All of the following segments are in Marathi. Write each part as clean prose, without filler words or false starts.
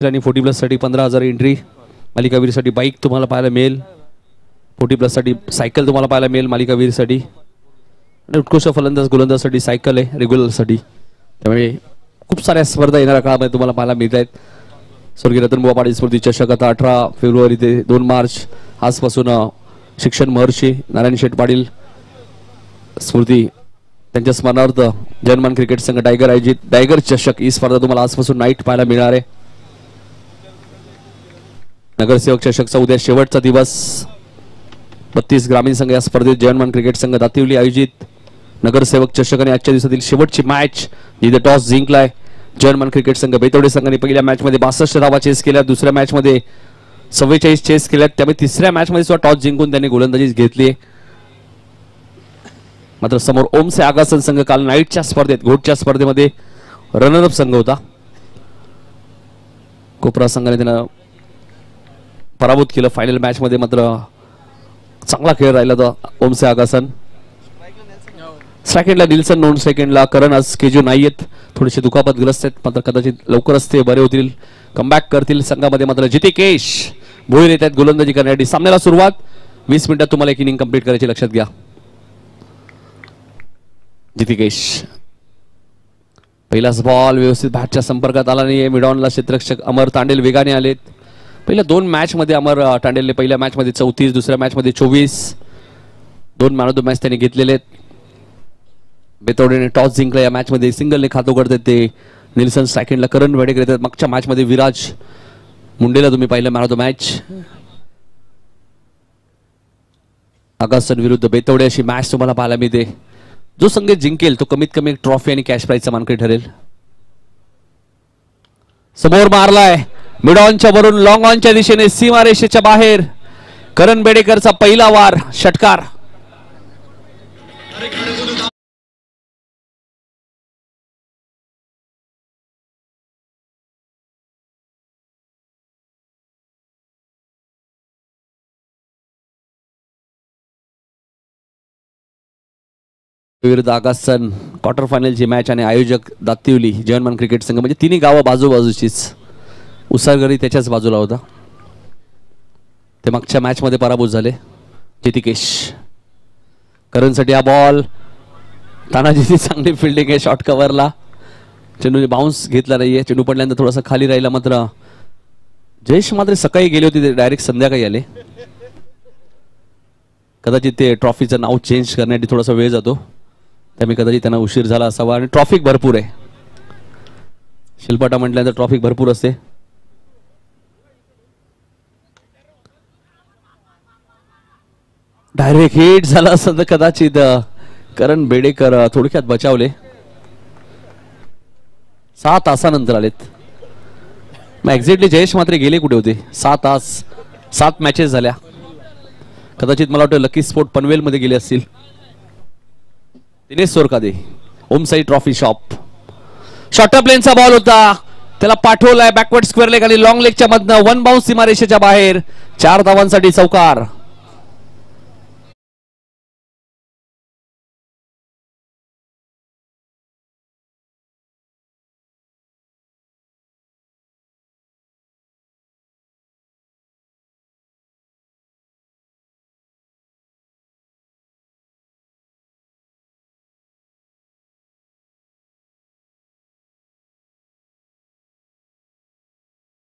आणि 40+ साठी 15,000 एंट्री. मालिकावीरसाठी बाईक तुम्हाला पाहायला मिळेल. 40+ साठी सायकल तुम्हाला पाहायला मिळेल मालिकावीरसाठी. आणि उत्कृष्ट फलंदाज गोलंदाजसाठी सायकल आहे रेग्युलरसाठी. त्यामुळे खूप साऱ्या स्पर्धा येणाऱ्या काळामध्ये तुम्हाला पाहायला मिळत आहेत. स्वर्गीय रतनबुवा पाटील स्मृती चषक आता 18 फेब्रुवारी ते 2 मार्च आजपासून शिक्षण महर्षी नारायण शेठ पाटील स्मृती त्यांच्या स्मरणार्थ जर्मन क्रिकेट संघ टायगर आयोजित टायगर चषक ही स्पर्धा तुम्हाला आजपासून नाईट पाहायला मिळणार आहे. नगरसेवक चषकचा उद्या शेवटचा दिवस. 32 ग्रामीण संघ या स्पर्धेत जर्मन क्रिकेट संघ दातिवली आयोजित नगरसेवक चषक आणि आजच्या दिवसातील शेवटची मॅच जिथे टॉस जिंकलाय जर्मन क्रिकेट संघ. बेतवडे संघाने पहिल्या मॅच मध्ये 62 धावा चेस केल्या, दुसऱ्या मॅच मध्ये 44 चेस केल्यात. त्यामुळे तिसऱ्या मॅच मध्ये सुद्धा टॉस जिंकून त्यांनी गोलंदाजी घेतली. मात्र समोर ओमसे आगासन संघ काल नाईटच्या स्पर्धेत घोटच्या स्पर्धेमध्ये रनरअप संघ होता. कोपरा संघाने त्यांना पराभूत केलं फायनल मॅच मध्ये. मात्र चांगला खेळ राहिला होता ओमसे आगासन. सेकंडला निल्सन, नोन सेकंडला करण. आज केजू नाही आहेत, थोडेसे दुखापतग्रस्त आहेत, मात्र कदाचित लवकरच ते बरे होतील, कमबॅक करतील संघामध्ये. मात्र जितिकेश भोईर येत आहेत गोलंदाजी करण्यासाठी. सामन्याला सुरुवात 20 मिनिटात तुम्हाला एक इनिंग कंप्लीट करायची, लक्षात घ्या. जितिकेश पहिलाच बॉल व्यवस्थित बॅटच्या संपर्कात आला नाहीये. मिडॉनला क्षेत्ररक्षक अमर तांडेल वेगाने आलेत. पहिल्या 2 मॅच मध्ये अमर तांडेलने पहिल्या मॅच मध्ये 34, दुसऱ्या मॅच मध्ये 24, 2 मॅन ऑफ द मॅच त्यांनी घेतलेले आहेत. बेतवडेने टॉस जिंकला या मॅच मध्ये. सिंगलने खातो करतात ते निल्सन. सेकंडला करण वेडेकर येतात. मागच्या मॅच मध्ये विराज मुंडेला तुम्ही पाहिलं man of the match. Agasan विरुद्ध बेतवडे अशी मॅच तुम्हाला पाहायला मिळते. जो संघ जिंकेल तो कमीत कमी एक ट्रॉफी आणि कॅश प्राइजचा मानकरी ठरेल. समोर मारलाय मिड ऑनच्या वरून लॉंग ऑनच्या दिशेने सीमारेषेच्या बाहेर. करण बेडेकरचा पहिला वार षटकार. विरुद्ध आगासन क्वार्टर फायनलची मॅच आणि आयोजक दातिवली जर्मन क्रिकेट संघ. म्हणजे तिन्ही गावं बाजूबाजूचीच. उसागरी त्याच्याच बाजूला होता. ते मागच्या मॅच मध्ये पराभूत झाले. जितिकेश करणसाठी हा बॉल. तानाजीची चांगली फिल्डिंग आहे शॉर्ट कव्हरला. चेंडूने बाउन्स घेतला नाहीये. चेंडू पडल्यानंतर थोडासा खाली राहिला. मात्र जयेश मात्र सकाळी गेले होते, ते डायरेक्ट संध्याकाळी आले. कदाचित ते ट्रॉफीचं नाव चेंज करण्यासाठी थोडासा वेळ जातो, त्यामुळे कदाचित त्यांना उशीर झाला असावा. आणि ट्रॉफिक भरपूर आहे. शिल्पाटा म्हटल्यानंतर ट्रॉफिक भरपूर असते. डायरेक्ट हिट झाला असं तर कदाचित करण बेडेकर थोडक्यात बचावले. 6 तासानंतर आलेत. मग एक्झॅक्टली जयेश मात्र गेले कुठे होते? 6 तास, 7 मॅचेस झाल्या. कदाचित मला वाटतं लकी स्पोर्ट पनवेल मध्ये गेले असतील. Dinesh Sorkade Omsai trophy shop. Shorter प्लेनचा बॉल होता, त्याला पाठवलाय बॅकवर्ड स्क्वेअर लेग आणि लॉंग लेगच्या मधनं 1 बाउन्स सीमारेषेच्या बाहेर. 4 धावांसाठी चौकार.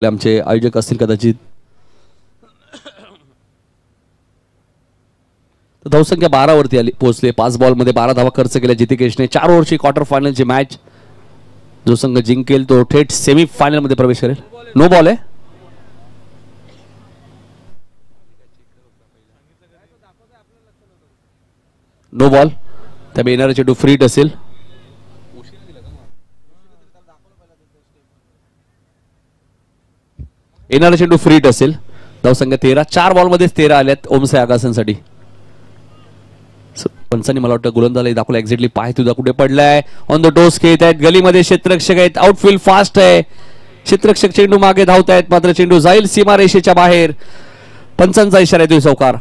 आमचे आयोजक असतील कदाचित. धावसंख्या 12 वरती आली पोहोचले. 5 बॉल मध्ये 12 धावा खर्च केल्या जितिकेशने. 4 ओव्हरची क्वार्टर फायनलची मॅच. जो संघ जिंकेल तो थेट सेमी फायनल मध्ये प्रवेश करेल. नो बॉल आहे. No ball. त्यामुळे येणारा चेंडू फ्रीट असेल. येणारा चेंडू फ्रीट असेल. धावसंख्या 13. 4 बॉल मध्ये 13 आल्यात ओमसे आगासनसाठी. पंचांनी मला वाटतं गोलंदाजला दाखवलं एक्झॅक्टली पाय तुझा कुठे पडलाय. ऑन द टोस खेळत आहेत. गलीमध्ये क्षेत्ररक्षक आहेत. आउटफील्ड फास्ट आहे. क्षेत्ररक्षक चेंडू मागे धावत आहेत, मात्र चेंडू जाईल सीमारेषेच्या बाहेर. पंचांचा इशारा येतोय चौकार.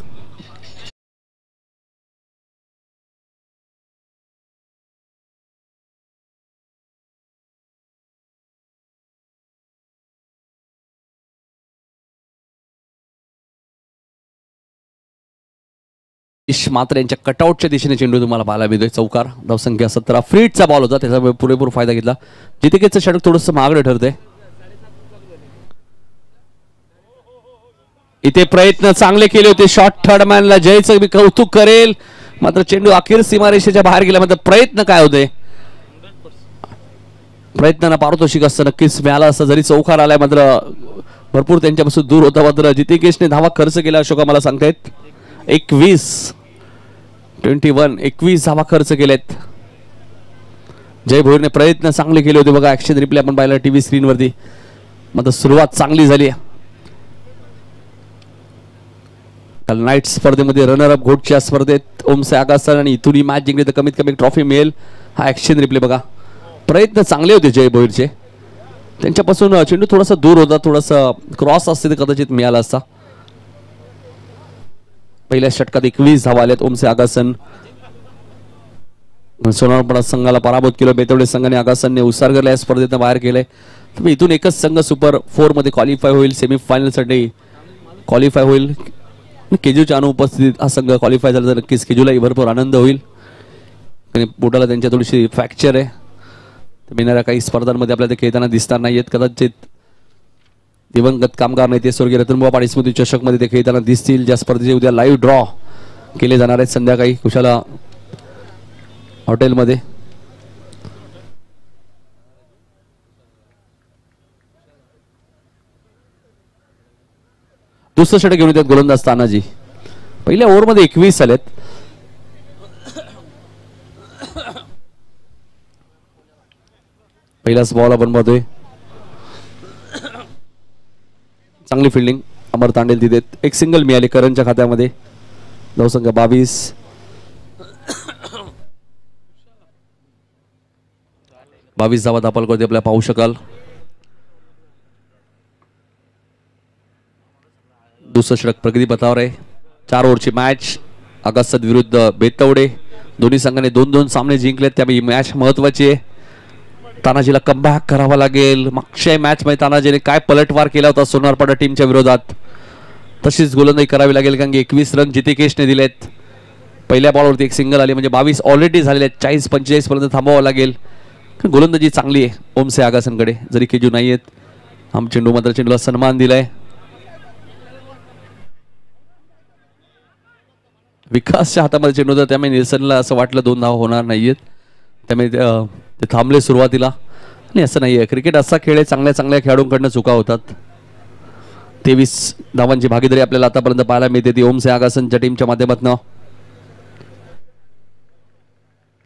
निकेश मात्र यांच्या कटआउटच्या दिशेने चेंडू तुम्हाला पाहायला मिळतोय. चौकार. धावसंख्या 17. फ्रीटचा बॉल होता, त्याचा पुरेपूर फायदा घेतला. जितेकेचं षटक थोडंसं महागडं ठरतंय. इथे प्रयत्न चांगले केले होते. शॉर्ट थर्ड मॅनला जयचं मी कौतुक करेल, मात्र चेंडू अखेर सीमारेषेच्या बाहेर गेला. मात्र प्रयत्न काय होते, प्रयत्नांना पारितोषिक असतं नक्कीच मिळाला असतं. जरी चौकार आलाय मात्र भरपूर त्यांच्यापासून दूर होता. मात्र जितेकेशने धावा खर्च केला अशोका मला सांगतायत. 21 धावा खर्च केलेत. जय भोईरने प्रयत्न चांगले केले होते बघा. ऍक्शन रिप्ले आपण पाहिलं टीव्ही स्क्रीनवरती. मात्र सुरुवात चांगली झाली. काल नाईट स्पर्धेमध्ये रनर अप घोटच्या स्पर्धेत ओमसे आगासन आणि इथून ही मॅच जिंकली तर कमीत कमी ट्रॉफी मिळेल. हा ऍक्शन रिप्ले बघा. प्रयत्न चांगले होते जय भोईरचे. त्यांच्यापासून चेंडू थोडासा दूर होता, थोडासा क्रॉस असते तर कदाचित मिळाला असता. पहिल्या षटकात 21 धावा आल्यात. ओमसे आगासन सोनारपडा संघाला पराभूत केलं. बेतवडे संघाने आगासनने उसारगरला या स्पर्धेतून बाहेर केलंय. तर इथून एकच संघ सुपर 4 मध्ये क्वालिफाय होईल. सेमीफायनल साठी क्वालिफाय होईल. केजूच्या अनुपस्थितीत हा संघ क्वालिफाय झाला तर नक्कीच केजूलाही भरपूर आनंद होईल. बोटाला त्यांच्या थोडीशी फ्रॅक्चर आहे. येणाऱ्या काही स्पर्धांमध्ये आपल्याला ते खेळताना दिसणार नाहीयेत. कदाचित दिवंगत कामगार नेते स्वर्गीय रतनबुवा पाटील स्मृती चषक मध्ये ते खेळताना दिसतील. ज्या स्पर्धेचे उद्या लाईव्ह ड्रॉ केले जाणार आहेत संध्याकाळी कुशाला हॉटेलमध्ये. दुसरं षटक घेऊन येतात गोलंदाज तानाजी. पहिल्या ओव्हरमध्ये 21 आलेत. पहिलाच बॉल आपण पाहतोय. चांगली फिल्डिंग अमर तांडेल तिथे. एक सिंगल मिळाली करणच्या खात्यामध्ये. धावसंख्या 22. धावा दापल करते आपल्याला पाहू शकाल. दुसरं षटक प्रगती पथावर आहे. 4 ओव्हरची मॅच. आगासद विरुद्ध बेतवडे. दोन्ही संघाने 2-2 सामने जिंकलेत, त्यामुळे मॅच महत्वाची आहे. तानाजीला कमबॅक करावा लागेल. मागच्या मॅच मध्ये तानाजीने काय पलटवार केला होता सोनारपाडा टीमच्या विरोधात, तशीच गोलंदाजी करावी लागेल. कारण की 21 रन जितेकेशने दिलेत. पहिल्या बॉलवरती एक सिंगल आली म्हणजे 22 ऑलरेडी झालेले आहेत. 40-45 पर्यंत थांबावं लागेल. गोलंदाजी चांगली आहे ओमसे आगासनकडे, जरी केजू नाही आहेत. आम चेंडू मात्र चेंडूला सन्मान दिलाय. विकासच्या हातामध्ये चेंडू होता, त्यामुळे निल्सनला असं वाटलं 2 धावा होणार नाहीयेत, त्यामुळे ते थांबले सुरुवातीला. आणि असं नाहीये, क्रिकेट असा खेळ आहे, चांगल्या चांगल्या खेळाडूंकडनं चुका होतात. 23 धावांची भागीदारी आपल्याला आतापर्यंत पाहायला मिळते ती ओमसे आगासनच्या टीमच्या माध्यमातून.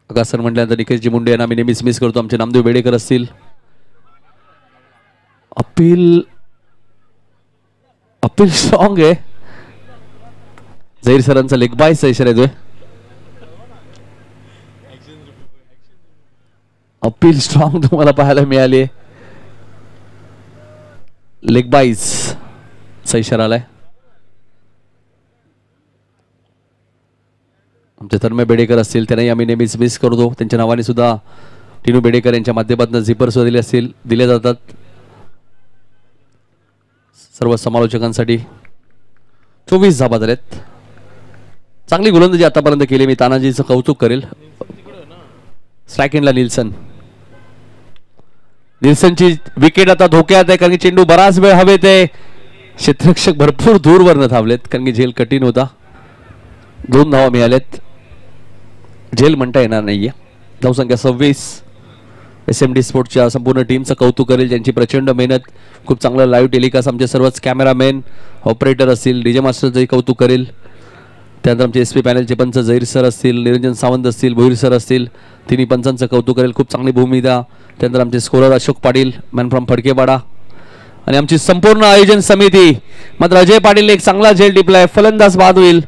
आगासन म्हटल्यानंतर निकेशजी मुंडे यांना मी नेहमीच मिस करतो. आमचे नामदेव बेडेकर असतील. अपील स्ट्रॉंग आहे. झहीर सरांचा लेग बायचा इशारा येतोय. अपील स्ट्रॉंग तुम्हाला पाहायला मिळाली. लेग बाईज चा इशारा आलाय. आमचे तन्मय बेडेकर असतील, त्यांनाही आम्ही नेहमीच मिस करतो. त्यांच्या नावाने सुद्धा टिनू बेडेकर यांच्या माध्यमातून झिपर सुद्धा दिले जातात सर्व समालोचकांसाठी. 24 धावा झाल्यात. चांगली गोलंदाजी आतापर्यंत केली. मी तानाजीचं कौतुक करेल. स्ट्राईक एंडला निल्सनची विकेट आता धोक्यात आहे, कारण की चेंडू बराच वेळ हवेत आहे. क्षेत्ररक्षक भरपूर दूरवरनं धावलेत, कारण की झेल कठीण होता. 2 धावा मिळाल्यात. झेल म्हणता येणार नाहीये. धावसंख्या 26. SMD स्पोर्ट्सच्या संपूर्ण टीमचं कौतुक करेल, ज्यांची प्रचंड मेहनत. खूप चांगलं लाईव्ह टेलिकास्ट आमचे सर्वच कॅमेरामॅन ऑपरेटर असतील, डीजे मास्टरचंही कौतुक करेल. त्यानंतर आमचे SP पॅनलचे पंच झहीर सर असतील, निरंजन सावंत असतील, भोईर सर असतील, तिन्ही पंचांचं कौतुक करेल. खूप चांगली भूमिका. त्यानंतर आमचे scorer Ashok Patil, man from Phadkewada, आणि आमची संपूर्ण आयोजन समिती. मात्र अजय पाटील एक चांगला झेल टिपलाय. फलंदाज बाद होईल.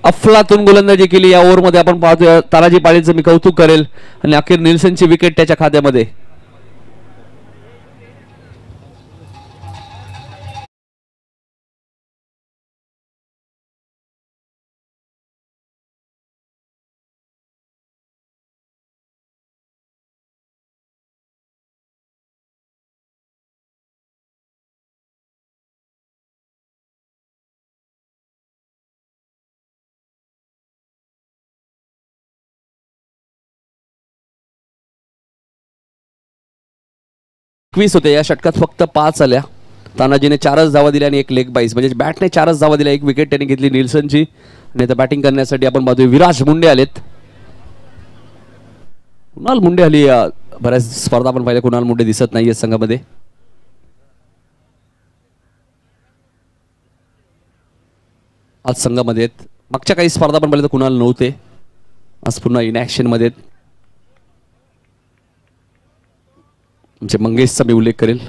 अफलातून गोलंदाजी केली या ओव्हरमध्ये. आपण पाहतोय तानाजी पाटीलचं मी कौतुक करेल. आणि अखेर निल्सनची विकेट त्याच्या खात्यामध्ये. 21 होते. या षटकात फक्त 5 आल्या. तानाजीने 4च धावा दिल्या आणि 1 लेग बाईस, म्हणजे बॅटने 4च धावा दिल्या. 1 विकेट त्यांनी घेतली निल्सनची. आणि आता बॅटिंग करण्यासाठी आपण पाहतोय विराज मुंडे आलेत. कुणाल मुंडे आली. बऱ्याच स्पर्धा आपण पाहिल्या, कुणाल मुंडे दिसत नाहीये संघामध्ये. आज संघामध्ये आहेत. मागच्या काही स्पर्धा आपण पाहिल्या तर कुणाल नव्हते. आज पुन्हा इनॅक्शन मध्ये म्हणजे मंगेशचा मी उल्लेख करेल.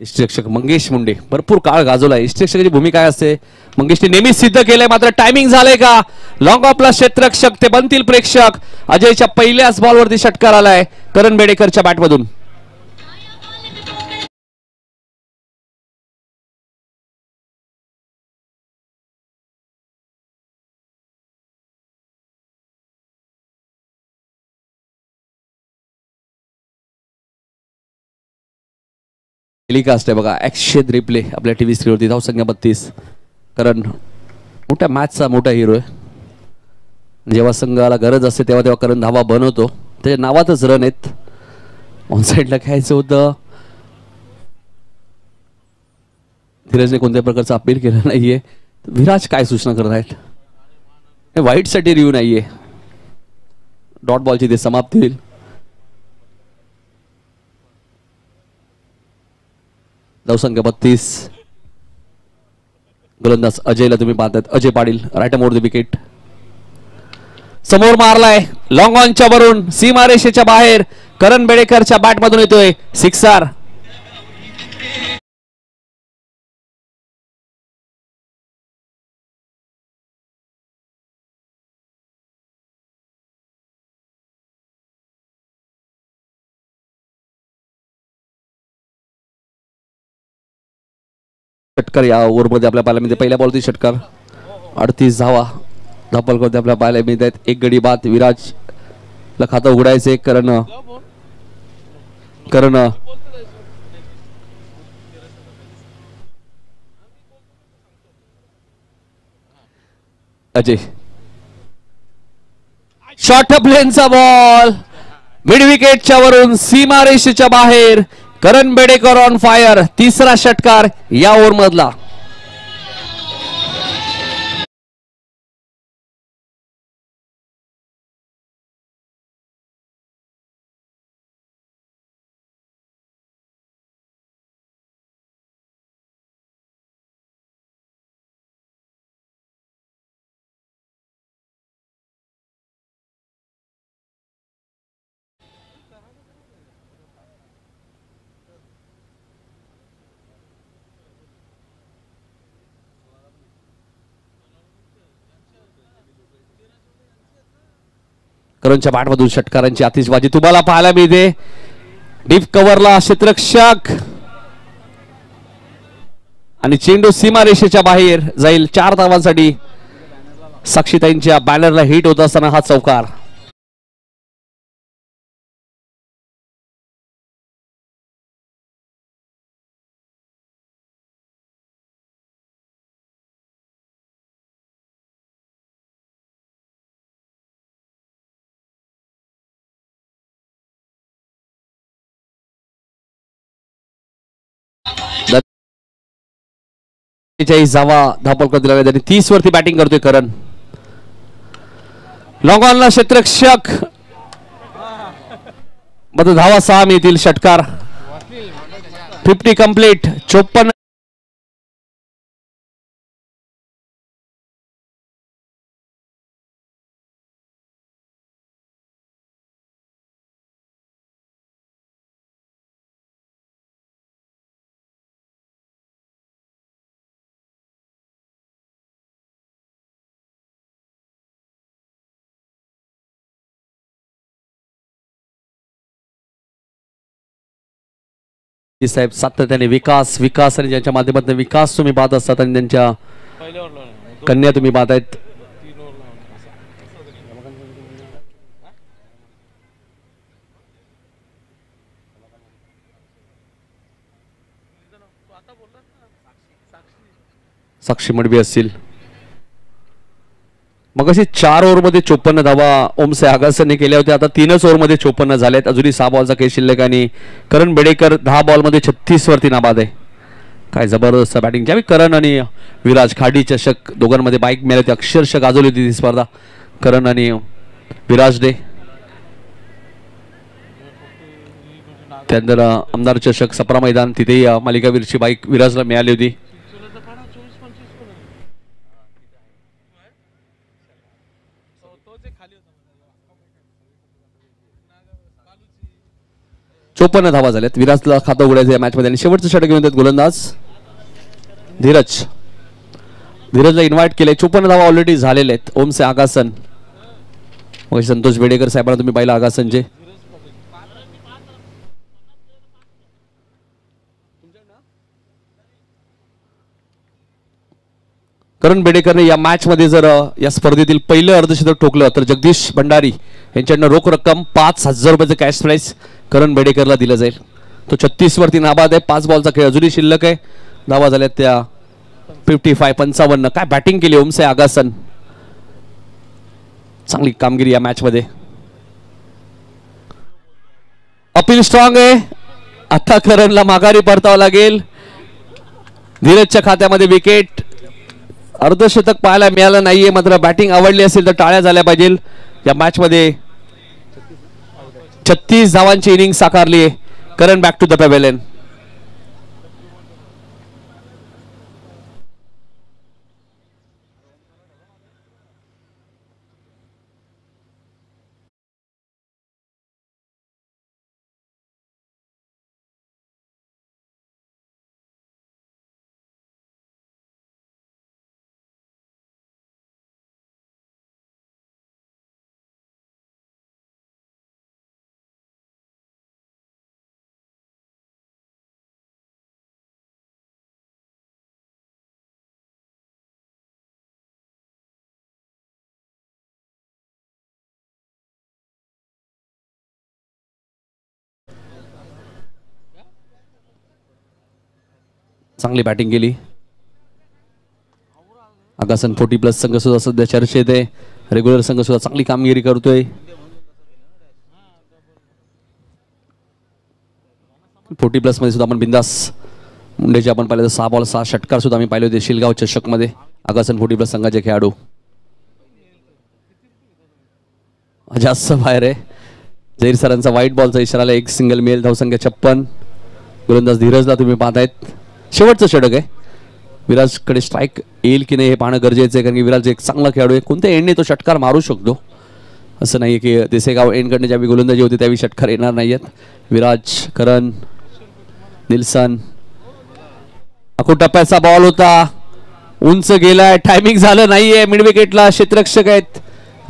यष्टीरक्षक मंगेश मुंडे भरपूर काळ गाजवला. यष्टीरक्षकाची भूमिका काय असते मंगेशने नेहमीच सिद्ध केलंय. मात्र टायमिंग झालंय का? लॉंग ऑफला क्षेत्ररक्षक ते बनतील प्रेक्षक. अजयच्या पहिल्याच बॉलवरती षटकार आलाय करण बेडेकरच्या बॅटमधून. टेलिकास्ट आहे बघा, ॲक्शन रिप्ले आपल्या टीव्ही स्क्रीनवरती. धावसंख्या 32. करण मोठ्या मॅचचा मोठा हिरो आहे. जेव्हा संघाला गरज असते तेव्हा तेव्हा करण धावा बनवतो. त्याच्या नावातच रन आहेत. ऑन साईडला खेळायचं होतं. धीरजने कोणत्याही प्रकारचं अपील केलं नाहीये. विराज काय सूचना करत आहेत? वाईट साठी रिव्ह्यू नाहीये. डॉट बॉलची ते समाप्ती होईल. धावसंख्या 32. गोलंदाज अजयला तुम्ही पाहतात. Ajay Patil right more the wicket. समोर मारलाय लॉंग ऑनच्या वरून सीमारेषेच्या बाहेर. करण बेडेकरच्या बॅटमधून येतोय सिक्सर. षटकार या ओव्हरमध्ये आपल्या पाहायला मिळते. पहिल्या बॉलवरती षटकार. 38 धावा धापल करते आपल्या पाहायला मिळत आहेत. 1 गडी बाद. विराज ला खातं उघडायचे. करण अजय शॉर्ट प्लेनचा बॉल मिड विकेटच्या वरून सीमारेषेच्या बाहेर. करण बेडेकर ऑन फायर. तिसरा षटकार या ओव्हर मधला. करणच्या बॅटमधून षटकारांची आतिषबाजी तुम्हाला पाहायला मिळते. डीप कव्हरला क्षेत्ररक्षक आणि चेंडू सीमारेषेच्या बाहेर जाईल. 4 धावांसाठी साक्षीताईंच्या बॅनरला हिट होत असताना हा चौकार. जावा धापल करत दिला. 30 वरती बॅटिंग करतोय करण. लॉंग ऑनला क्षेत्ररक्षक मध्ये धावा 6 मिळतील. षटकार 50 कंप्लीट. 54. साहेब सातत्याने विकास विकास आणि ज्यांच्या माध्यमातून विकास तुम्ही पाहत असतात आणि त्यांच्या कन्या तुम्ही पाहतायत. साक्षी मडवी असतील. मग अशी 4 ओव्हरमध्ये 54 धावा ओमसे आगासने केल्या होत्या. आता 3च ओव्हरमध्ये 54 झाल्यात. अजूनही 6 बॉलचा खेळ शिल्लक आणि करण बेडेकर 10 बॉलमध्ये 36 वरती नाबाद आहे. काय जबरदस्त बॅटिंग ज्यावेळी करण आणि विराज खाडी चषक दोघांमध्ये बाईक मिळाली होती. अक्षरशः गाजवली होती ती स्पर्धा करण आणि विराजने. त्यानंतर आमदार चषक सप्रा मैदान तिथेही मालिकावीरची बाईक विराजला मिळाली होती. चोपन्न धावा झाल्यात. विराजला खातं उघडायचं या मॅच मध्ये आणि शेवटचं षटक घेऊन येतात गोलंदाज धीरजला इन्व्हाइट केले. 54 धावा ऑलरेडी झालेले आहेत. ओमसे आगासन संतोष बेडेकर साहेबांना तुम्ही पाहिलं आगासनचे. करण बेडेकरने या मॅच मध्ये जर या स्पर्धेतील पहिलं अर्धशतक ठोकलं तर जगदीश भंडारी यांच्याकडनं रोख रक्कम 5,000 रुपयाचं कॅश प्राइस करण बेडेकरला दिलं जाईल. तो 36 वरती नाबाद आहे. 5 बॉलचा खेळ अजूनही शिल्लक आहे. धावा झाल्यात त्या 55. काय बॅटिंग केली ओमसे आगासन. चांगली कामगिरी या मॅच मध्ये. अपील स्ट्रॉंग आहे. आता करणला माघारी परतावं लागेल. धीरजच्या खात्यामध्ये विकेट. अर्धशतक पाहायला मिळालं नाहीये मात्र बॅटिंग आवडली असेल तर टाळ्या झाल्या पाहिजे. या मॅच मध्ये 36 धावांची इनिंग साकारली आहे. करण बॅक टू द पॅव्हेलियन. चांगली बॅटिंग केली. आगासन 40+ संघ सुद्धा सध्या चर्चेत आहे. रेग्युलर संघ सुद्धा चांगली कामगिरी करतोय. 40+ मध्ये सुद्धा आपण बिंदास मुंडेचे आपण पाहिले 6 बॉल 6 षटकार सुद्धा आम्ही पाहिले होते शिलगाव चषक मध्ये. आगासन 40+ संघाचे खेळाडू जास्त बाहेर आहे. जहीर सरांचा व्हाईट बॉलचा इशारा. एक सिंगल मेल. धावसंख्या 56. गोलंदाज धीरजला तुम्ही पाहतायत. शेवटचं षटक आहे. विराजकडे स्ट्राईक येईल की नाही हे पाहणं गरजेचं आहे कारण की विराज एक चांगला खेळाडू आहे. कोणत्या एंडने तो षटकार मारू शकतो असं नाही की देसेगाव एंडकडनं ज्यावेळी गोलंदाजी होती त्यावेळी षटकार येणार नाहीयेत. विराज, करण, निल्सन. अको टप्प्याचा बॉल होता. उंच गेलाय. टायमिंग झालं नाहीये. मिड विकेटला क्षेत्ररक्षक आहेत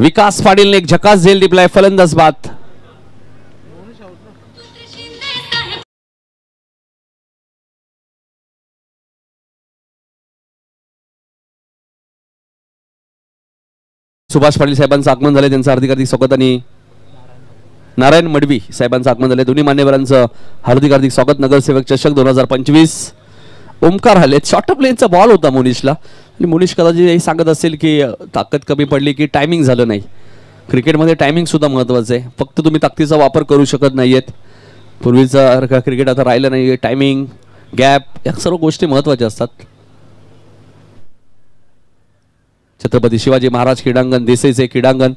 विकास पाटीलने एक झकास झेल टिपलाय. फलंदाज बाद. सुभाष पाटील साहेबांचं आगमन झाले. त्यांचं हार्दिक स्वागत आणि नारायण मडवी साहेबांचं आगमन झाले. दोन्ही मान्यवरांचं हार्दिक स्वागत. नगरसेवक चषक 2025. ओमकार आले. शॉर्ट ऑफ लेनचा बॉल होता मोनिशला आणि मोनिश कदाचित सांगत असेल की ताकद कमी पडली की टायमिंग झालं नाही. क्रिकेटमध्ये टायमिंग सुद्धा महत्वाचं आहे. फक्त तुम्ही ताकदीचा वापर करू शकत नाहीयेत. पूर्वीचा क्रिकेट आता राहिलं नाही. टायमिंग, गॅप या सर्व गोष्टी महत्वाच्या असतात. छत्रपती शिवाजी महाराज क्रीडांगण, देसाईचे क्रीडांगण,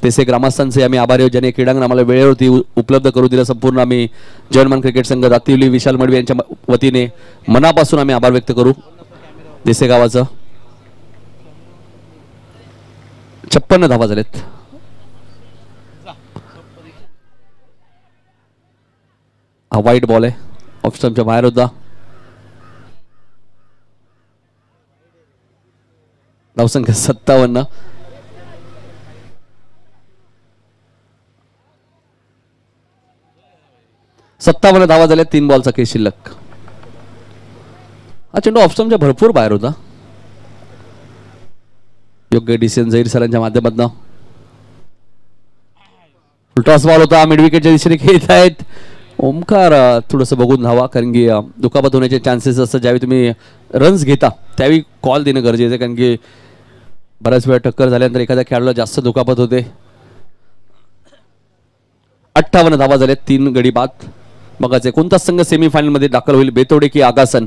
देसाई ग्रामस्थांचे आम्ही आभारी आहोत ज्यांनी क्रीडांगण आम्हाला वेळेवरती उपलब्ध करून दिलं. संपूर्ण आम्ही जर्मन क्रिकेट संघ दातिवली विशाल मडवी यांच्या वतीने मनापासून आम्ही आभार व्यक्त करू. देसाई गावाचं 56 धावा झालेत. हा वाईट बॉल आहे. ऑफ स्टंपच्या बाहेर होता. धावसंख्या 57. धावा झाल्या. 3 बॉलचा खेळ शिल्लक. हा चेंडू ऑफ स्टंपच्या भरपूर बाहेर होता. योग्य डिसिजन जहीर सरांच्या माध्यमातून. फुलटॉस बॉल होता. मिड विकेटच्या दिशेने खेळत आहेत ओमकार. थोडंसं बघून धावा कारण की दुखापत होण्याचे चान्सेस असतात. ज्यावेळी तुम्ही रन्स घेता त्यावेळी कॉल देणं गरजेचं आहे कारण की बऱ्याच वेळा टक्कर झाल्यानंतर एखाद्या खेळाडूला जास्त दुखापत होते. 58 धावा झाल्या, 3 गडी बाद. बघायचे कोणता संघ सेमीफायनल मध्ये दाखल होईल, बेतोडे की आगासन.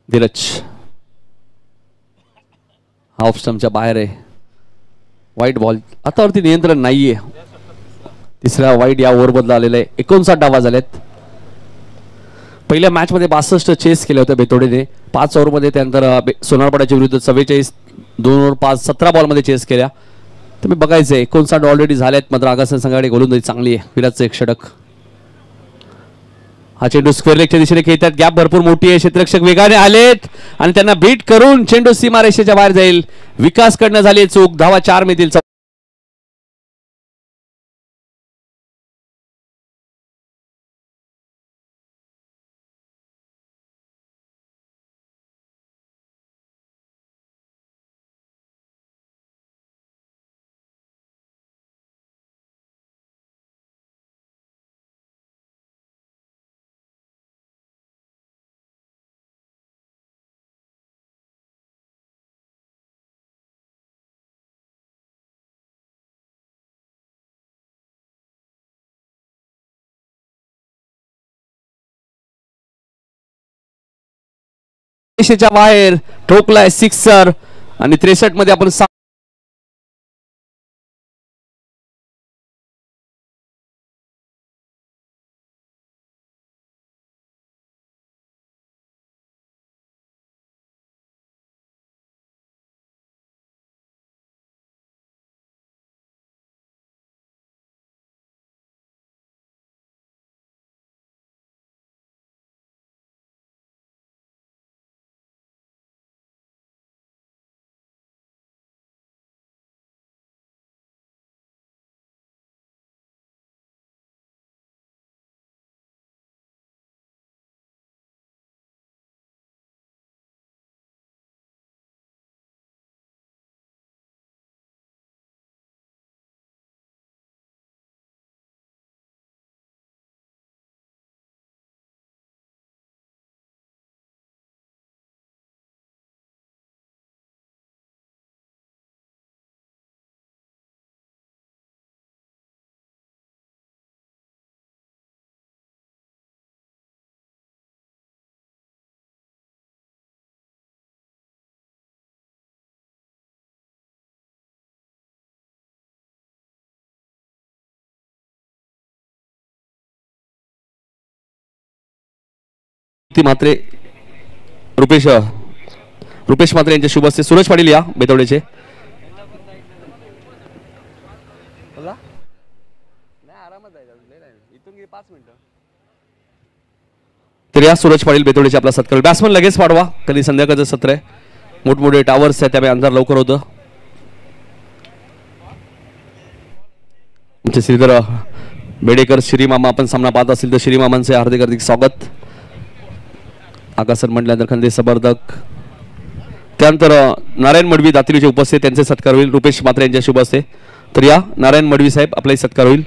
धीरज हाफ स्टंपच्या बाहेर आहे. वाईट बॉल, हातावरती नियंत्रण नाहीये. तिसऱ्या वाईट या ओव्हर बदला आलेला आहे. 59 धावा झाल्यात. पहिल्या मॅच मध्ये 62 चेस केले होते बेतोडेने. 5 ओव्हर मध्ये, त्यानंतर सोनारपाड्याच्या विरुद्ध 44, 2 ओव्हर 5, 17 बॉल मध्ये चेस केल्या. तुम्ही बघायचंय 59 ऑलरेडी झाल्यात. मात्र आगासन संघाकडे गोलंदाजी चांगली आहे. विराटचं एक षटक. हा चेंडू स्क्वेअर लेगच्या दिशेने खेळतात. गॅप भरपूर मोठी आहे. क्षेत्ररक्षक वेगाने आलेत आणि त्यांना बीट करून चेंडू सीमारेषेच्या बाहेर जाईल. विकास कडनं झाली चूक. धावा 4 मिळतील. रेषेच्या बाहेर ठोकलाय सिक्सर आणि 63 मध्ये आपण मात्रे रुपेश मात्रे यांच्या शुभ हस्ते सूरज पाटील या बेतवडेचे. तर या सूरज पाटील बेतवडेचे आपला सत्कार. बॅट्समन लगेच पाडवा, कधी संध्याकाळचं सत्र आहे. मोठमोठे टावर्स आहेत त्यामुळे अंधार लवकर होतं. श्रीधर बेडेकर श्रीमामा आपण सामना पाहत असेल तर श्रीमामांचे हार्दिक हार्दिक स्वागत. आकाशन म्हटल्यानंतर खंदे सबरदक, त्यानंतर नारायण मडवी दातिरीचे उपस्थित, त्यांचे सत्कार होईल. रुपेश मात्रे यांच्या शुभ हस्ते. तर या नारायण मडवी साहेब आपलाही सत्कार होईल.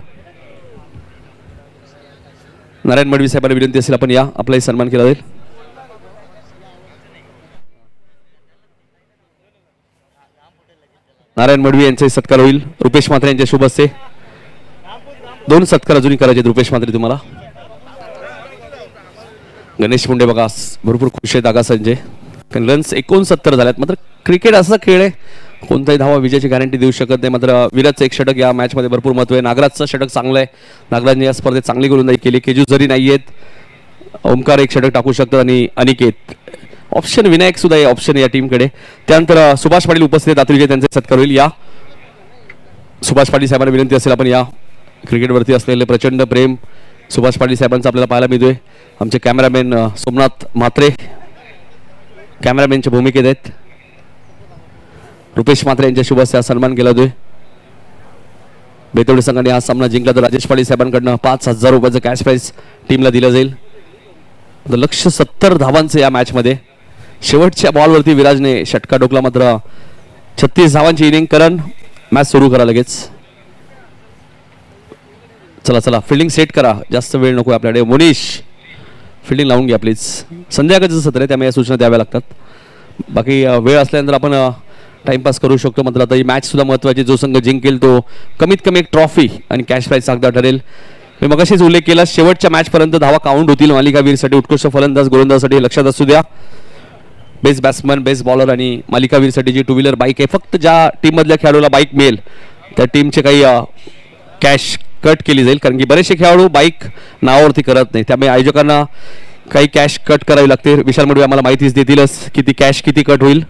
नारायण मडवी साहेबांना विनंती असेल आपण या, आपलाही सन्मान केला जाईल. नारायण मडवी यांचे सत्कार होईल. रुपेश मात्रे यांच्या शुभ हस्ते. 2 सत्कार अजूनही करायचे रुपेश मात्रे तुम्हाला. गणेश मुंडे बघा भरपूर खुश आहेत आगासनचे, कारण रन्स 69 झाल्यात. मात्र क्रिकेट असा खेळ आहे, कोणताही धावा विजयाची गॅरंटी देऊ शकत नाही. मात्र विराटचं एक षटक या मॅच मध्ये भरपूर महत्व आहे. नागराजचं षटक चांगलं आहे. नागराजने या स्पर्धेत चांगली गोलंदाजी केली. केजू जरी नाही आहेत, ओमकार एक षटक टाकू शकतात आणि अनिकेत ऑप्शन, विनायक सुद्धा आहे ऑप्शन या टीमकडे. त्यानंतर सुभाष पाटील उपस्थित दातुरीचे, त्यांचे सत्कार होईल. या सुभाष पाटील साहेबांना विनंती असेल आपण या. क्रिकेटवरती असलेले प्रचंड प्रेम सुभाष पाटील साहेबांचा आपल्याला पाहायला मिळतोय. आमचे कॅमेरामॅन सोमनाथ म्हात्रे कॅमेरामॅनच्या भूमिकेत आहेत. रुपेश मात्रे यांच्या शुभ हस्ते सन्मान केला जातोय. बेतवडे संघाने हा सामना जिंकला तर राजेश पाटील साहेबांकडनं 5,000 रुपयाचं कॅश प्राइज टीमला दिलं जाईल. लक्ष्य 70 धावांचं या मॅच मध्ये. शेवटच्या बॉलवरती विराजने षटका डोकला. मात्र 36 धावांची इनिंग. करण मॅच सुरू करा लगेच. चला चला फिल्डिंग सेट करा, जास्त वेळ नको आपल्याकडे. मुनीश फिल्डिंग लावून घ्या प्लीज. संध्याकाळचं सत्र आहे त्यामुळे या सूचना द्याव्या लागतात. बाकी वेळ असल्यानंतर आपण टाइमपास करू शकतो. मात्र आता ही मॅच सुद्धा महत्त्वाची. जो संघ जिंकेल तो कमीत कमी एक ट्रॉफी आणि कॅश प्राईज साखदा ठरेल. मी मगाशीच उल्लेख केला शेवटच्या मॅचपर्यंत धावा काउंट होतील मालिकावीरसाठी. उत्कृष्ट फलंदाज गोलंदाजसाठी लक्षात असू द्या. बेस्ट बॅट्समन बेस्ट बॉलर आणि मालिकावीरसाठी जी 2 व्हीलर बाईक आहे फक्त ज्या टीममधल्या खेळाडूला बाईक मिळेल त्या टीमचे काही कॅश कट केली जाईल. कारण की बरेचसे खेळाडू बाईक नावावरती करत नाही त्यामुळे आयोजकांना काही कॅश कट करावी लागते. विशाल मडवी आम्हाला माहितीच देतीलच किती कॅश किती कट होईल.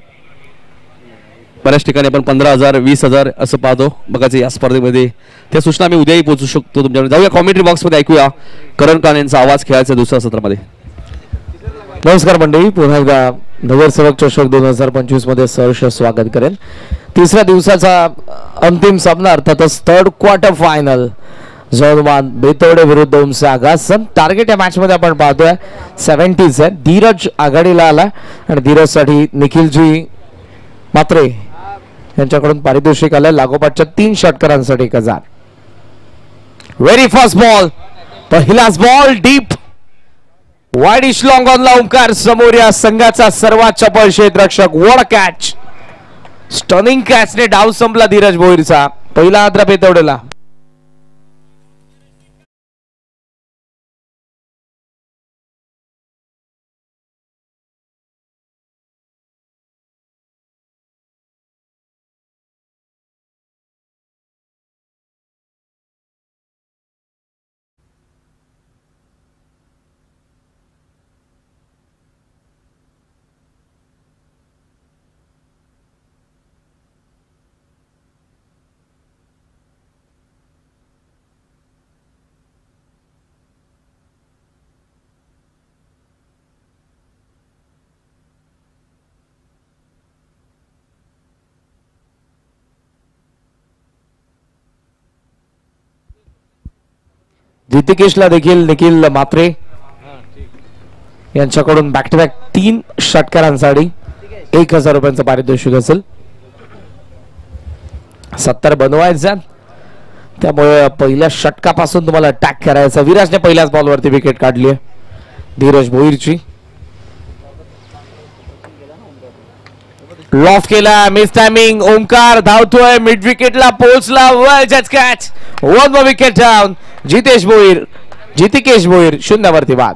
बऱ्याच ठिकाणी आपण 15,000 20,000 असं पाहतो बघायचं या स्पर्धेमध्ये. त्या सूचना आम्ही उद्याही पोहोचू शकतो तुमच्याकडे. जाऊया कॉमेंट्री बॉक्समध्ये ऐकूया करण कान यांचा आवाज खेळायचा दुसऱ्या सत्रामध्ये. नमस्कार मंडळी, पुन्हा एकदा नगरसेवक चषक 2025 मध्ये सहर्ष स्वागत करेन. तिसऱ्या दिवसाचा अंतिम सामना अर्थातच थर्ड क्वार्टर फायनल जौनमान बेतवडे विरुद्ध उमसे आगासन. टार्गेट या मॅच मध्ये आपण पाहतोय 70s आहे. धीरज आघाडीला आला आणि धीरजसाठी निखिलजी मात्रे यांच्याकडून पारितोषिक आलंय लागोपाठच्या 3 षटकारांसाठी 1000. व्हेरी फास्ट बॉल, पहिलाच बॉल डीप वाईड इश लॉंग ऑन ला ओंकार समोर या संघाचा सर्वात चपळ क्षेत्ररक्षक. वॉट कॅच, स्टनिंग कॅचने डाव संपला धीरज भोईरचा. पहिला आद्रा बेतवडेला. जितिकेशला देखील निखिल मात्रे यांच्याकडून बॅक टू बॅक 3 षटकारांसाठी 1000 रुपयांचं पारितोषिक असेल. 70 बनवायचं त्यामुळे पहिल्या षटकापासून तुम्हाला अटॅक करायचा. विराजने पहिल्याच बॉलवरती विकेट काढली आहे धीरज भोईरची. लॉफ केला, मिस टायमिंग. ओंकार धावतोय, मिड विकेटला पोहोचला. वेल जज catch, 1 more wicket down. Jitikesh Bhoir 0 वरती बाद.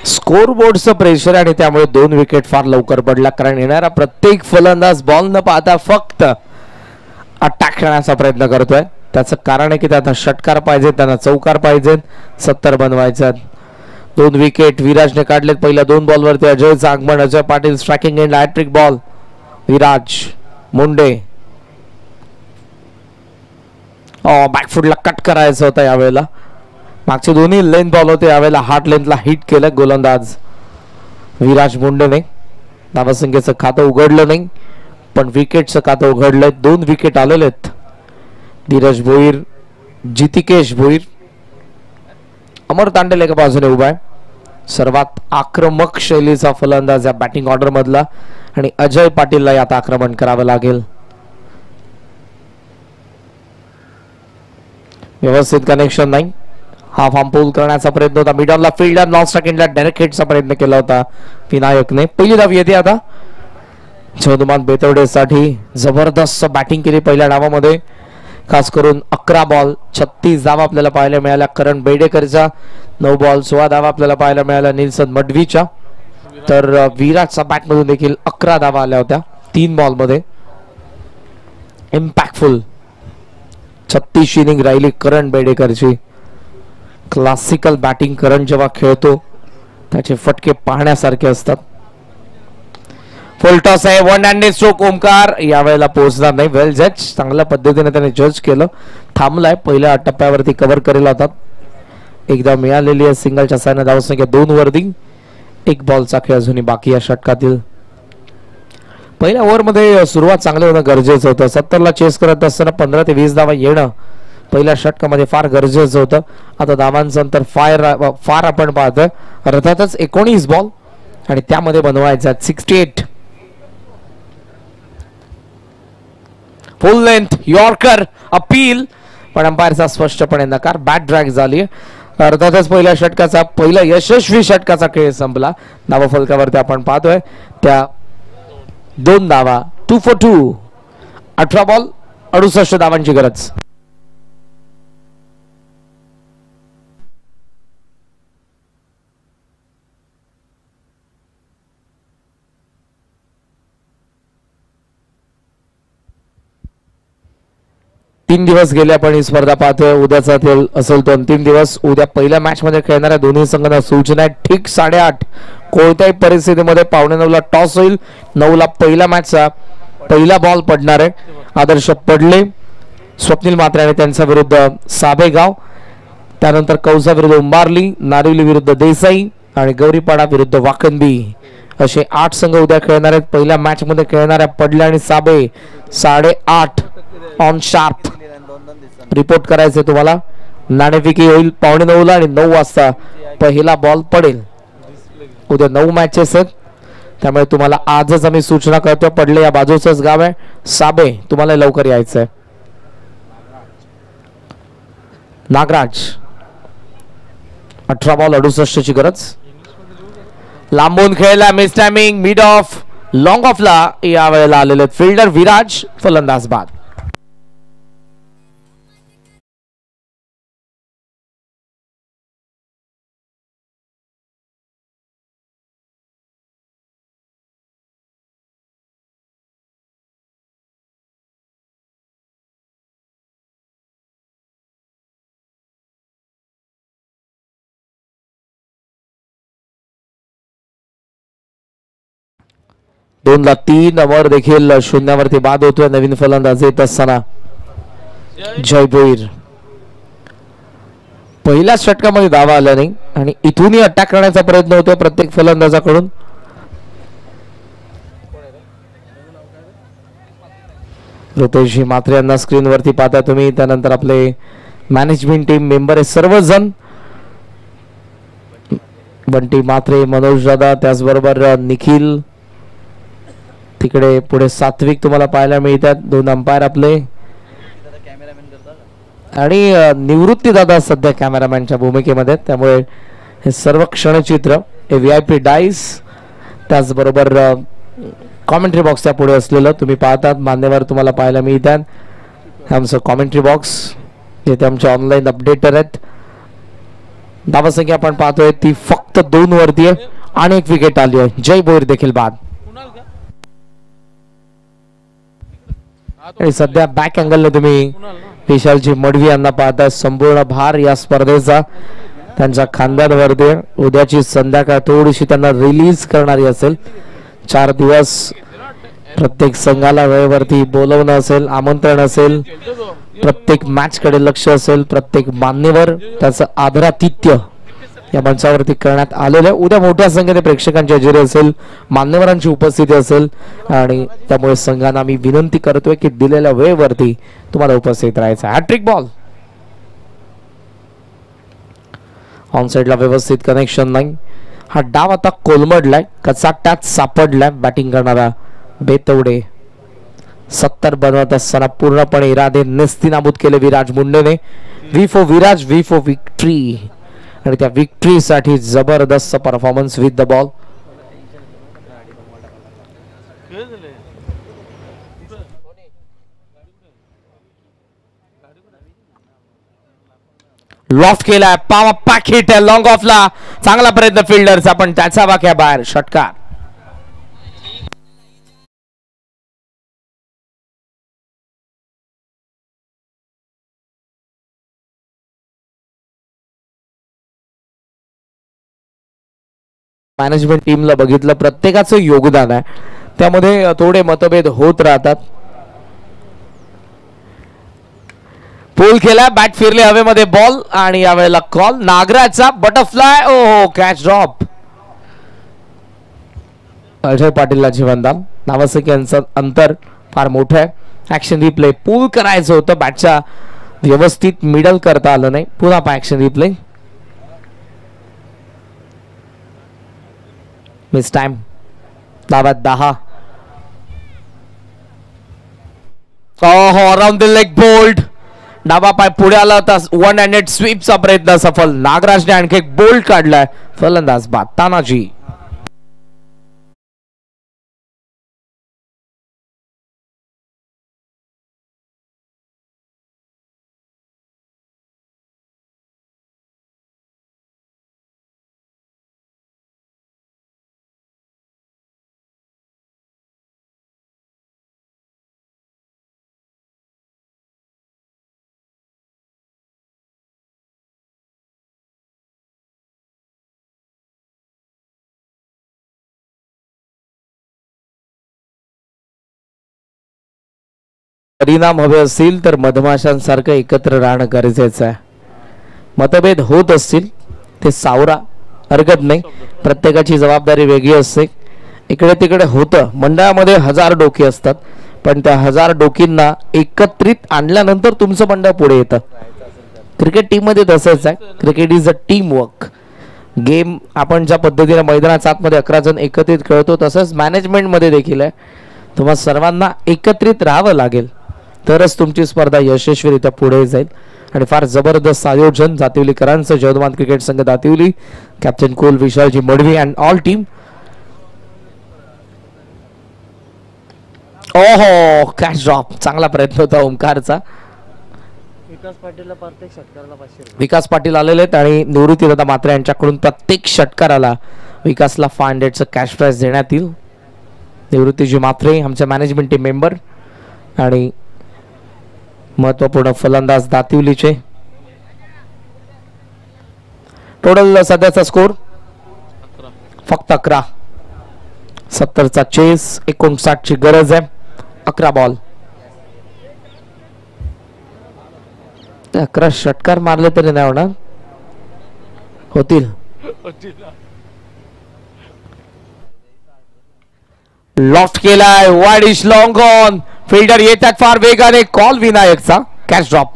स्कोरबोर्डचं प्रेशर आणि त्यामुळे 2 विकेट फार लवकर पडला. कारण येणारा प्रत्येक फलंदाज बॉल न पाहता फक्त अटॅक करण्याचा प्रयत्न करतोय. त्याचं कारण आहे की त्यांना षटकार पाहिजे, त्यांना चौकार पाहिजे. 70 बनवायचं. 2 विकेट विराजने काढलेत पहिल्या 2 बॉलवरती. अजयचं आगमन, Ajay Patil striking end hat trick ball. Viraj Munde बॅकफुटला कट करायचं होतं यावेळेला. मागचे दोन्ही लेंथ बॉल होते, यावेळेला हार्ड लेंथला हिट केलं गोलंदाज विराज मुंडेने. धावसंख्येचं खातं उघडलं नाही पण विकेटचं खातं उघडलंय. 2 विकेट आलेले आहेत. धीरज भोईर, जितिकेश भोईर. अमर तांडेल एका बाजूने उभा आहे, सर्वात आक्रमक शैलीचा फलंदाज या बॅटिंग ऑर्डर मधला. आणि अजय पाटीलला यात आक्रमण करावं लागेल. व्यवस्थित कनेक्शन नाही. हाफ आर्म पुल करण्याचा प्रयत्न होता. मिडॉनला फील्डर नॉन स्ट्राइकला डायरेक्ट हिटचा प्रयत्न केला होता विनायकने. पहिली धाव येते आता जौनमान बेतवडेसाठी. जबरदस्त बॅटिंग केली पहिल्या डावामध्ये. खास करून 11 बॉल 36 धावा आपल्याला पाहायला मिळाल्या करण बेडेकरच्या. 9 बॉल 16 धावा आपल्याला पाहायला मिळाल्या निल्सन मडवीच्या. तर विराटच्या बॅटमधून देखील 11 धावा आल्या होत्या 3 बॉलमध्ये. इम्पॅक्टफुल 36 इनिंग राहिली करण बेडेकरची. क्लासिकल बॅटिंग करण जेव्हा खेळतो त्याचे फटके पाहण्यासारखे असतात. फुल टॉस आहे. One handed stroke. ओमकार यावेळेला पोहोचणार नाही. वेल जज, चांगल्या पद्धतीने त्याने जज केलं. थांबलाय. पहिल्या टप्प्यावरती कव्हर करेल होता. एकदा मिळालेली आहे सिंगलच्या साहाय्याने धावसंख्या 2 वरती. एक बॉलचा खेळ अजूनही बाकी या षटकातील. पहिल्या ओव्हरमध्ये सुरुवात चांगली होणं गरजेचं होतं. 70ला चेस करत असताना 15 ते 20 धावा येणं पहिल्या षटकामध्ये फार गरजेचं होतं. आता धावांचं अंतर फार आपण पाहतोय. अर्थातच 19 बॉल आणि त्यामध्ये बनवायचा 68. फुल लेंथ यॉर्कर अपील, पण अंपायरचा स्पष्टपणे नकार. बॅट ड्रॅग झाली. अर्थातच पहिल्या षटकाचा पहिला यशस्वी षटकाचा खेळ संपला. धावा फलकावरती आपण पाहतोय त्या 2 धावा. 2 for 2. 18 बॉल 68 धावांची गरज. तीन दिवस गेले आपण ही स्पर्धा पाहतोय. उद्याचा असेल तो अंतिम दिवस. उद्या पहिल्या मॅच मध्ये खेळणाऱ्या दोन्ही संघांना सूचना आहे ठीक 8:30. कोणत्याही परिस्थितीमध्ये 8:45ला टॉस होईल. 9ला पहिल्या मॅचचा पहिला बॉल पडणार आहे. आदर्श पडले, स्वप्नील मात्रे आणि त्यांच्या विरुद्ध साबेगाव, त्यानंतर कौसा विरुद्ध उंबारली, नारिवली विरुद्ध देसाई आणि गौरीपाडा विरुद्ध वाकणबी असे 8 संघ उद्या खेळणार आहेत. पहिल्या मॅच मध्ये खेळणाऱ्या पडले आणि साबे 8:30 ऑन शार्प रिपोर्ट करायचे तुम्हाला. नाणेफेकी होईल 8:45ला आणि 9 वाजता पहिला बॉल पडेल. उद्या 9 मॅचेस आहेत, त्यामुळे तुम्हाला आजच आम्ही सूचना करतो. पडले या बाजूचंच गाव आहे. साबे तुम्हाला लवकर यायचं आहे. नागराज 18 बॉल 68 ची गरज. लांबून खेळला, miss timing, mid off, long ऑफला या वेळेला आलेले फिल्डर विराज, फलंदाज बाद. दोनला 3 वर देखील शून्यावरती बाद होतोय. नवीन फलंदाज येत असताना जय भोईर. पहिल्या षटकामध्ये धावा आला नाही आणि इथूनही अटॅक करण्याचा प्रयत्न होतोय प्रत्येक फलंदाजाकडून. ऋतुजी मात्रे यांना स्क्रीनवरती पाहता तुम्ही. त्यानंतर आपले मॅनेजमेंट टीम मेंबर आहे सर्वजण. बंटी मात्रे, मनोज दादा, त्याचबरोबर निखिल, तिकडे पुढे सात्विक तुम्हाला पाहायला मिळतात. 2 अंपायर आपले आणि निवृत्ती दादा सध्या कॅमेरामॅनच्या भूमिकेमध्ये. त्यामुळे हे सर्व क्षणचित्र हे VIP डाईस, त्याचबरोबर कॉमेंट्री बॉक्सच्या पुढे असलेलं तुम्ही पाहतात. मान्यवर तुम्हाला पाहायला मिळतात. आमचं कॉमेंट्री बॉक्स येथे आमचे ऑनलाईन अपडेटर आहेत. धावसंख्या आपण पाहतोय ती फक्त 2 वरती आहे आणि एक विकेट आली आहे. जय भोईर देखील बाद. आणि सध्या बॅक अँगलने तुम्ही विशालजी मडवी यांना पाहता. संपूर्ण भार या स्पर्धेचा त्यांच्या खांद्यांवरती. उद्याची संध्याकाळ थोडीशी त्यांना रिलीज करणारी असेल. 4 दिवस प्रत्येक संघाला वेळेवरती बोलवणं असेल, आमंत्रण असेल, प्रत्येक मॅच कडे लक्ष असेल, प्रत्येक मान्यवर त्याचं आदरातिथ्य या मंचावरती करण्यात आलेलं आहे. उद्या मोठ्या संख्येने प्रेक्षकांची हजेरी असेल, मान्यवरांची उपस्थिती असेल आणि त्यामुळे संघांना मी विनंती करतोय की दिलेल्या वेळेवरती तुम्हाला उपस्थित राहायचं. Hat trick ball. ऑन साइडला व्यवस्थित कनेक्शन नाही. हा डाव आता कोलमडलाय, कचा टॅच सापडलाय बॅटिंग करणारा बेतवडे. 70 बनवत असताना पूर्णपणे इरादे नेस्तीनाबूद केले विराज मुंडेने. V for Viraj, V for victory. आणि त्या विक्ट्रीसाठी जबरदस्त performance with the ball. Loft केला, पावा पॅकेट लॉंग ऑफला. चांगला प्रयत्न फिल्डरचा, पण त्याचा वाक्या बाहेर. षटकार. मॅनेजमेंट टीमला बघितलं, प्रत्येकाचं योगदान आहे, त्यामध्ये थोडे मतभेद होत राहतात. पूल केला, बॅट फिरले हवेमध्ये, बॉल आणि यावेळेला कॉल नागराजचा बटरफ्लाय. ओ कॅच ड्रॉप. अजय पाटीलला जीवनदान. नावासकीयांचं अंतर फार मोठं आहे. Action replay. पूल करायचं होतं, बॅटच्या व्यवस्थित मिडल करता आलं नाही. पुन्हा ऍक्शन रिप्ले. Miss time. धावात 10. Around the leg bowled. डाबा पाय पुढे आला होता, वन हँडेड स्वीपचा प्रयत्न सफल. नागराजने आणखी एक बोल्ड काढलाय. फलंदाज बाद तानाजी. परिणाम हवे असतील तर मधमाशांसारखं एकत्र राहणं गरजेचं आहे. मतभेद होत असतील ते सावरा, हरकत नाही. प्रत्येकाची जबाबदारी वेगळी असते. इकडे तिकडे होतं. मंडळामध्ये 1000 डोकी असतात, पण त्या 1000 डोकींना एकत्रित आणल्यानंतर तुमचं मंडळ पुढे येतं. क्रिकेट टीम मध्ये तसंच आहे. Cricket is a team work game. आपण ज्या पद्धतीने मैदानात आतमध्ये 11 जण एकत्रित खेळतो, तसंच मॅनेजमेंट मध्ये देखील आहे. तुम्हा सर्वांना एकत्रित राहावं लागेल, तरच तुमची स्पर्धा यशस्वीरित्या पुढे जाईल. आणि फार जबरदस्त आयोजन दातिवलीकरांचं. जयवंत क्रिकेट संघ दातिवली, captain cool, Vishalji Madvi and all team. ओहो कॅच ड्रॉप. चांगला प्रयत्न होता ओमकारचा. विकास पाटील आलेले आहेत आणि निवृत्तीदादा मात्रे यांच्याकडून प्रत्येक षटकाराला विकासला 500चं कॅश प्राइज देण्यात येईल. निवृत्तीजी मात्रे आमच्या मॅनेजमेंट टीम मेंबर आणि महत्वपूर्ण फलंदाज दातिवलीचे. टोटल सध्याचा स्कोर फक्त 11. 70चा चेस, 59ची गरज आहे. 11 बॉल. 11 षटकार मारले तरी नाही होणार. होतील. लॉफ्ट केलाय, वाईड इश लॉंग ऑन. फिल्डर येतात फार वेगाने. कॉल विनायकचा. Catch drop.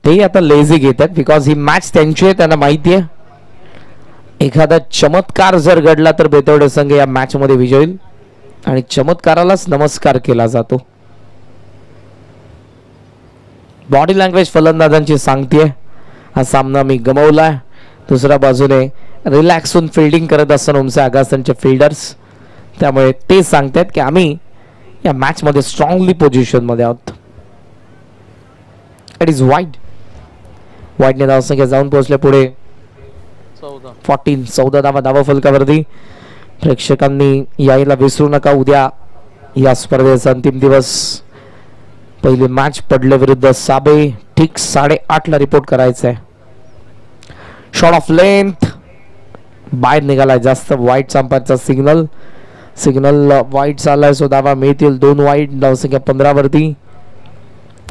ते आता लेझी घेतात बिकॉज ही मॅच त्यांची आहे, त्यांना माहिती आहे. एखादा चमत्कार जर घडला तर बेतवडे संघ या मॅच मध्ये विजय होईल आणि चमत्कारालाच नमस्कार केला जातो. बॉडी लँग्वेज फलंदाजांची सांगते, हा सामना मी गमावलाय. दुसऱ्या बाजूने रिलॅक्स होऊन फिल्डिंग करत असताना उमसे आगासांचे फिल्डर्स, त्यामुळे ते सांगतात की आम्ही या मॅच मध्ये स्ट्रॉंगली पोझिशन मध्ये आहोत. It is wide. वाईडने धावसंख्या जाऊन पोहोचले पुढे 14 धावा फलकावरती. प्रेक्षकांनी यायला विसरू नका. उद्या या स्पर्धेचा अंतिम दिवस. पहिली मॅच पडले विरुद्ध साबे. ठीक 8:30 ला रिपोर्ट करायचं आहे. शॉट ऑफ लेंथ बाहेर निघालाय. जास्त वाईट संपाचा सिग्नल वाईट चाललाय, सो धावा मिळतील. 2 वाईट. धावसंख्या 15 वरती.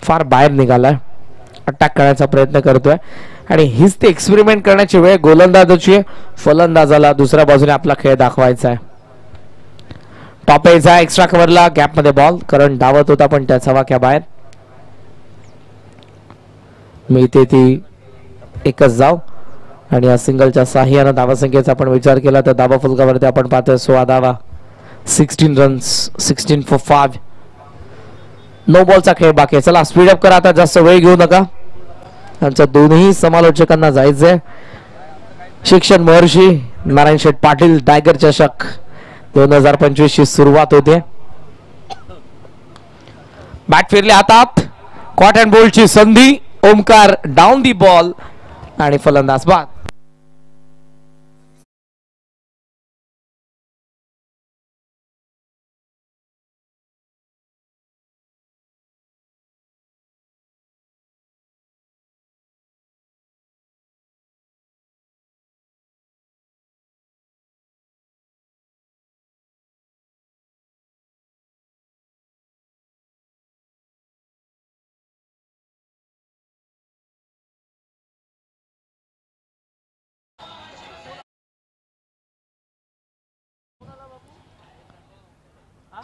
फार बाहेर निघालाय. अटॅक करण्याचा प्रयत्न करतोय आणि हीच ते एक्सपेरिमेंट करण्याची वेळ गोलंदाजाची आहे. फलंदाजाला दुसऱ्या बाजूने आपला खेळ दाखवायचा आहे. टॉप यायचा एक्स्ट्रा कव्हरला. गॅप मध्ये बॉल. करंट धावत होता पण त्याचा वाक्या बाहेर. मिळते ती एकच धाव आणि या सिंगलच्या साह्यानं धावासंख्येचा आपण विचार केला तर धावा फलकावरती आपण पाहतोय 16 धावा. 16 रन्स. 16 for 5. नो बॉलचा खेळ बाकी आहे. चला स्पीड अप करा आता, जास्त वेळ घेऊ नका. आमच्या दोन्ही समालोचकांना जायचंय. शिक्षण महर्षी नारायण शेठ पाटील टायगर चषक 2025 ची सुरुवात होते. बॅट फिरले हातात. कॉट अँड बोल्डची संधी. ओमकार डाऊन दी बॉल आणि फलंदाज बाद.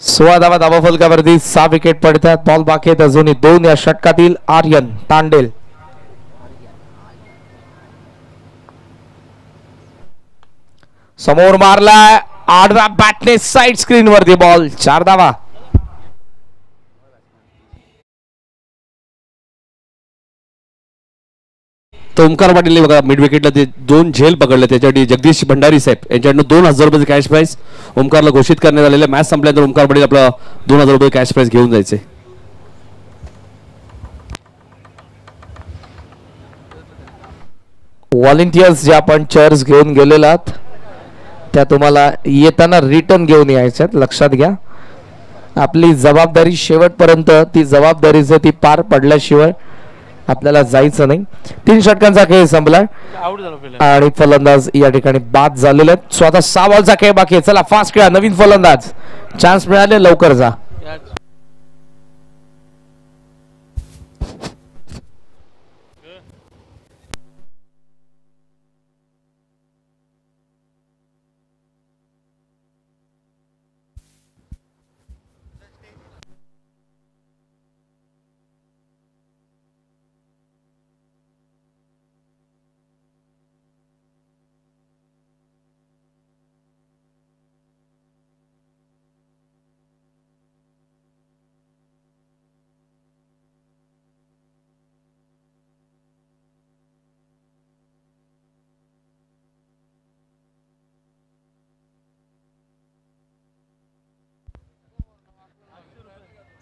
16 धावा धावा फलकावरती 6 विकेट पडतात. बॉल बाकी आहेत अजूनही 2 या षटकातील. आर्यन तांडेल समोर मारलाय आडव्या बॅटने साइड स्क्रीन वरती बॉल. 4 धावा. तर ओमकार पाटील बघा मिड विकेटला ते 2 झेल पकडले. त्याच्यासाठी जगदीश भंडारी साहेब यांच्याकडनं 2000 रुपये कॅश प्राइस ओमकारला घोषित करण्यात आलेले. मॅच संपल्यानंतर ओमकार पाटील आपला 2000 रुपये कॅश प्राइस घेऊन जायचे. व्हॉलेंटियर्स जे आपण चेअर्स घेऊन गेलेलात त्या तुम्हाला येताना रिटर्न घेऊन यायच्यात. लक्षात घ्या आपली जबाबदारी शेवटपर्यंत ती जबाबदारी ती पार पडल्याशिवाय आपल्याला जायचं नाही. 3 षटकांचा खेळ संपला आणि फलंदाज या ठिकाणी बाद झालेले आहेत. स्वतः 6 बॉलचा खेळ बाकी आहे. चला फास्ट खेळा. नवीन फलंदाज चान्स मिळाले लवकर जा.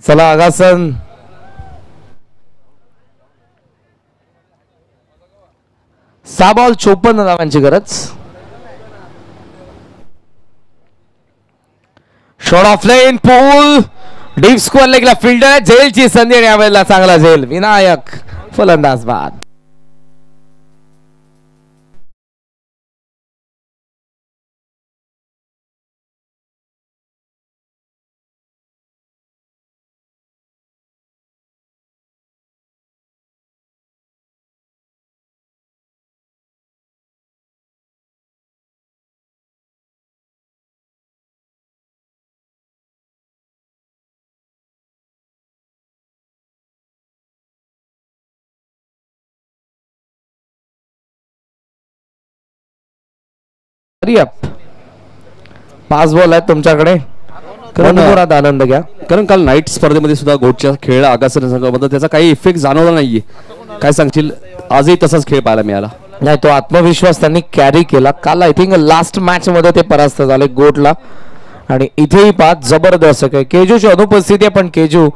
चला आगासन 6 बॉल 54 धावांची गरज. Shot off line pull deep square लेगला फिल्डर झेलची संधी आणि यावेळेला चांगला झेल. विनायक फलंदाज बाद. पाच बॉल आहेत तुमच्याकडे. आनंद घ्या कारण काल नाईट स्पर्धेमध्ये सुद्धा गोटच्या खेळ आगासन संघामध्ये त्याचा काही इफेक्ट जाणवला नाहीये. काय सांगशील आजही तसाच खेळ पाहायला मिळाला. नाही तो आत्मविश्वास त्यांनी कॅरी केला. काल आय थिंक लास्ट मॅच मध्ये ते परास्त झाले गोटला आणि इथेही पाच जबरदस्त आहे. केजूची अनुपस्थिती आहे पण केजू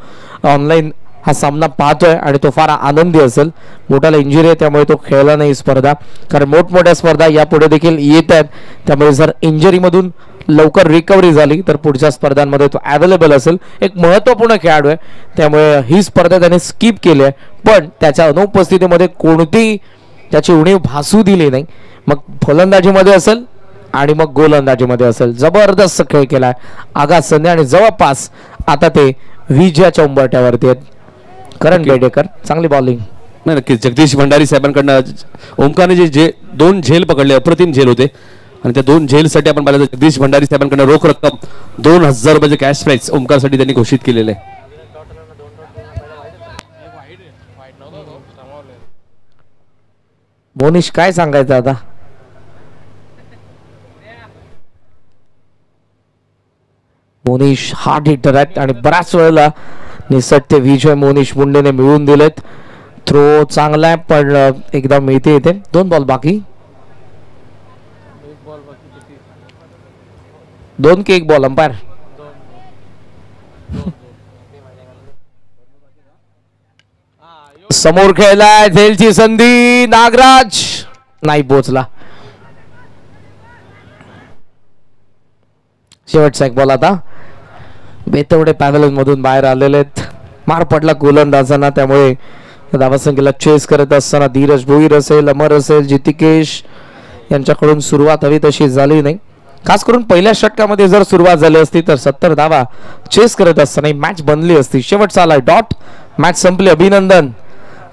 ऑनलाईन हा सामना पाहतोय आणि तो फार आनंदी असेल. मोठाला इंजुरी आहे त्यामुळे तो खेळला नाही स्पर्धा. कारण मोठमोठ्या स्पर्धा यापुढे देखील येत आहेत त्यामुळे जर इंजुरी मधून लवकर रिकव्हरी झाली तर पुढच्या स्पर्धांमध्ये तो अवेलेबल असेल. एक महत्त्वपूर्ण खेळाडू आहे त्यामुळे ही स्पर्धा त्याने स्किप केली आहे पण त्याच्या अनुपस्थितीमध्ये कोणतीही त्याची उणीव भासू दिली नाही. मग फलंदाजीमध्ये असेल आणि मग गोलंदाजीमध्ये असेल जबरदस्त खेळ केलाय आगासने आणि जवळपास आता ते विजयाच्या उंबरठ्यावरती आहेत. करण बेडेकर चांगली बॉलिंग. नाही नक्कीच जगदीश भंडारी साहेबांकडनं ओमकारने जे 2 झेल पकडले अप्रतिम झेल होते आणि त्या 2 झेलसाठी आपण पाहिलं जगदीश भंडारी साहेबांकडनं रोख रक्कम 2000 रुपयाचे कॅश प्राइस ओमकारसाठी त्यांनी घोषित केलेले आहे. मोनिश काय सांगायचं आता. मोनिश हार्ड हिटर आहेत आणि बऱ्याच वेळेला निसटते विजय मोनिश मुंडेने मिळवून दिलेत. थ्रो चांगला आहे पण एकदा मिळते येते. 2 बॉल बाकी. 2 की 1 बॉल अंपायर. समोर खेळलाय झेलची संधी. नागराज नाही पोचला. शेवटचा 1 बॉल. आता बेतवडे पॅनल मधून बाहेर आलेले आहेत. मार पडला गोलंदाजांना त्यामुळे धावसंख्येला चेस करत असताना धीरज भोईर असेल अमर असेल जितिकेश यांच्याकडून सुरुवात हवी तशी झाली नाही. खास करून पहिल्या षटकामध्ये जर सुरुवात झाली असती तर 70 धावा चेस करत असताना मॅच बनली असती. शेवटचा आलाय डॉट. मॅच संपली. अभिनंदन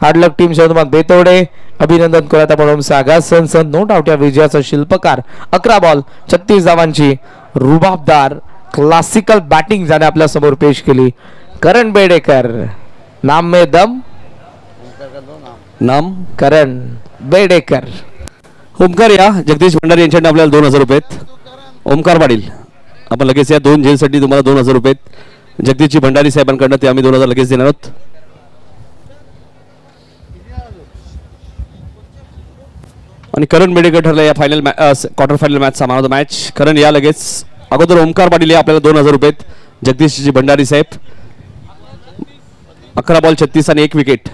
हार्डलक टीम शोधमान बेतवडे. अभिनंदन करत आपण आगासन नो डाऊट या विजयाचा शिल्पकार. 11 बॉल 36 धावांची रुबाबदार क्लासिकल बॅटिंग ज्याने आपल्या समोर पेश केली. करण बेडेकर, नाम में दम, नाम करण बेडेकर. ओमकार या. जगदीश भंडारी यांच्याकडे आपल्याला 2,000 रुपये आहेत. ओमकार पाटील आपण लगेच या. 2 झेलसाठी तुम्हाला 2,000 रुपये आहेत. जगदीशजी भंडारी साहेबांकडनं ते आम्ही 2,000 लगेच देणार आहोत. आणि करण बेडेकर ठरलं या फायनल क्वार्टर फायनल मॅचचा man of the match. Karan या लगेच. अगोदर ओमकार पाटील या. आपल्याला 2,000 रुपये आहेत. जगदीशजी भंडारी साहेब 11 बॉल 36 आणि 1 विकेट.